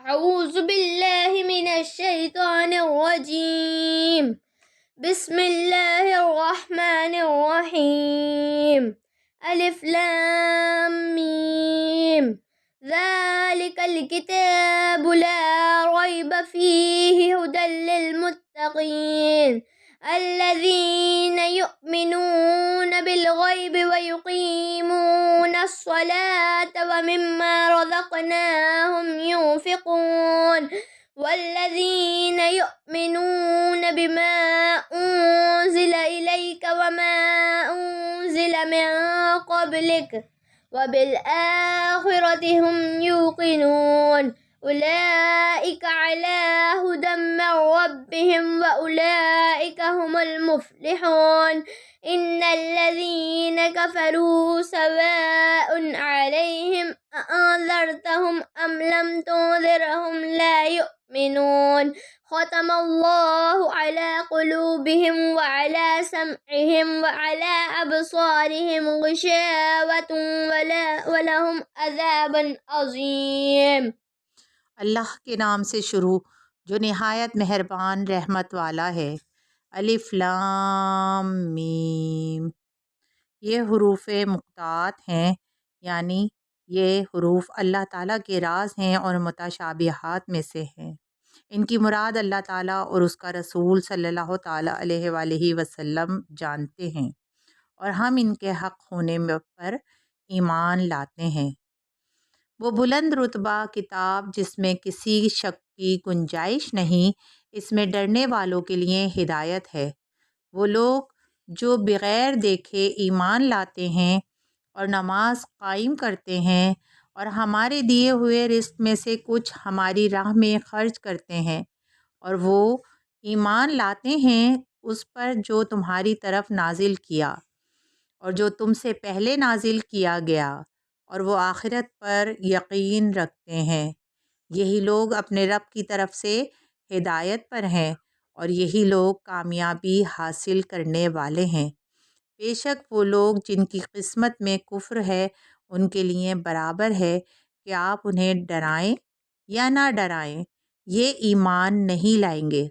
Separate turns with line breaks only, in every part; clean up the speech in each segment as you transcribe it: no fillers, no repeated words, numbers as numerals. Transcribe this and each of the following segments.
أعوذ بالله من الشيطان الرجيم. بسم الله الرحمن الرحيم. ألف لام ميم. ذلك الكتاب لا ريب فيه هدى للمتقين الذين يؤمنون بالغيب ويقيمون الصلاة ومما رزقناهم ينفقون والذين يؤمنون بما أنزل إليك وما أنزل من قبلك وبالآخرة هم يوقنون أولئك على هدى من ربهم وأولئك هم المفلحون. إن الذين كفروا سواء عليهم أأنذرتهم أم لم تنذرهم لا يؤمنون. ختم الله على قلوبهم وعلى سمعهم وعلى أبصارهم غشاوة ولهم عذاب عظيم.
اللہ کے نام سے شروع جو نہایت مہربان رحمت والا ہے۔ الف لام میم، یہ حروف مقطعات ہیں، یعنی یہ حروف اللہ تعالیٰ کے راز ہیں اور متشابہات میں سے ہیں۔ ان کی مراد اللہ تعالیٰ اور اس کا رسول صلی اللہ تعالیٰ علیہ وآلہ وسلم جانتے ہیں، اور ہم ان کے حق ہونے پر ایمان لاتے ہیں۔ وہ بلند رتبہ کتاب جس میں کسی شک کی گنجائش نہیں، اس میں ڈرنے والوں کے لیے ہدایت ہے۔ وہ لوگ جو بغیر دیکھے ایمان لاتے ہیں اور نماز قائم کرتے ہیں اور ہمارے دیے ہوئے رزق میں سے کچھ ہماری راہ میں خرچ کرتے ہیں، اور وہ ایمان لاتے ہیں اس پر جو تمہاری طرف نازل کیا اور جو تم سے پہلے نازل کیا گیا، اور وہ آخرت پر یقین رکھتے ہیں۔ یہی لوگ اپنے رب کی طرف سے ہدایت پر ہیں، اور یہی لوگ کامیابی حاصل کرنے والے ہیں۔ بے شک وہ لوگ جن کی قسمت میں کفر ہے، ان کے لیے برابر ہے کہ آپ انہیں ڈرائیں یا نہ ڈرائیں، یہ ایمان نہیں لائیں گے۔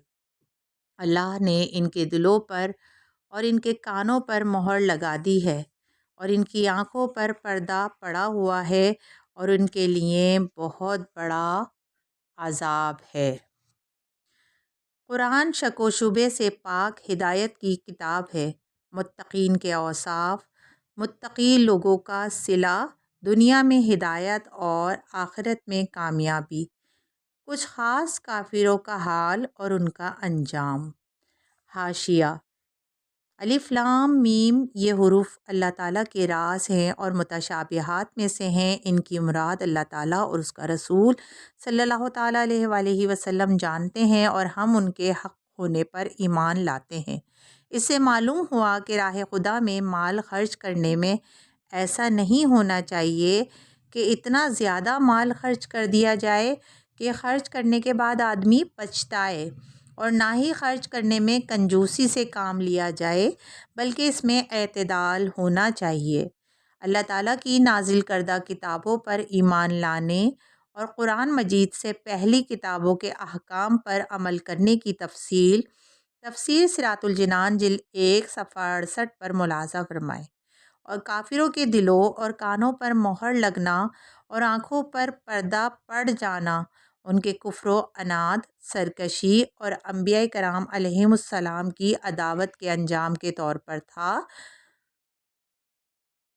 اللہ نے ان کے دلوں پر اور ان کے کانوں پر مہر لگا دی ہے، اور ان کی آنکھوں پر پردہ پڑا ہوا ہے، اور ان کے لیے بہت بڑا عذاب ہے۔ قرآن شک و شبے سے پاک ہدایت کی کتاب ہے۔ متقین کے اوصاف، متقی لوگوں کا صلہ، دنیا میں ہدایت اور آخرت میں کامیابی، کچھ خاص کافروں کا حال اور ان کا انجام۔ حاشیہ: الف لام میم یہ حروف اللہ تعالیٰ کے راز ہیں اور متشابہات میں سے ہیں۔ ان کی مراد اللہ تعالیٰ اور اس کا رسول صلی اللہ تعالیٰ علیہ وآلہ وسلم جانتے ہیں، اور ہم ان کے حق ہونے پر ایمان لاتے ہیں۔ اس سے معلوم ہوا کہ راہ خدا میں مال خرچ کرنے میں ایسا نہیں ہونا چاہیے کہ اتنا زیادہ مال خرچ کر دیا جائے کہ خرچ کرنے کے بعد آدمی پچھتائے، اور نہ ہی خرچ کرنے میں کنجوسی سے کام لیا جائے، بلکہ اس میں اعتدال ہونا چاہیے۔ اللہ تعالیٰ کی نازل کردہ کتابوں پر ایمان لانے اور قرآن مجید سے پہلی کتابوں کے احکام پر عمل کرنے کی تفصیل تفسیر صراط الجنان جلد 1 صفحہ 68 پر ملاحظہ فرمائیں۔ اور کافروں کے دلوں اور کانوں پر مہر لگنا اور آنکھوں پر پردہ پڑ جانا ان کے کفر و عناد، سرکشی اور انبیاء کرام علیہم السلام کی عداوت کے انجام کے طور پر تھا،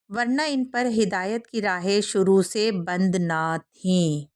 ورنہ ان پر ہدایت کی راہیں شروع سے بند نہ تھیں۔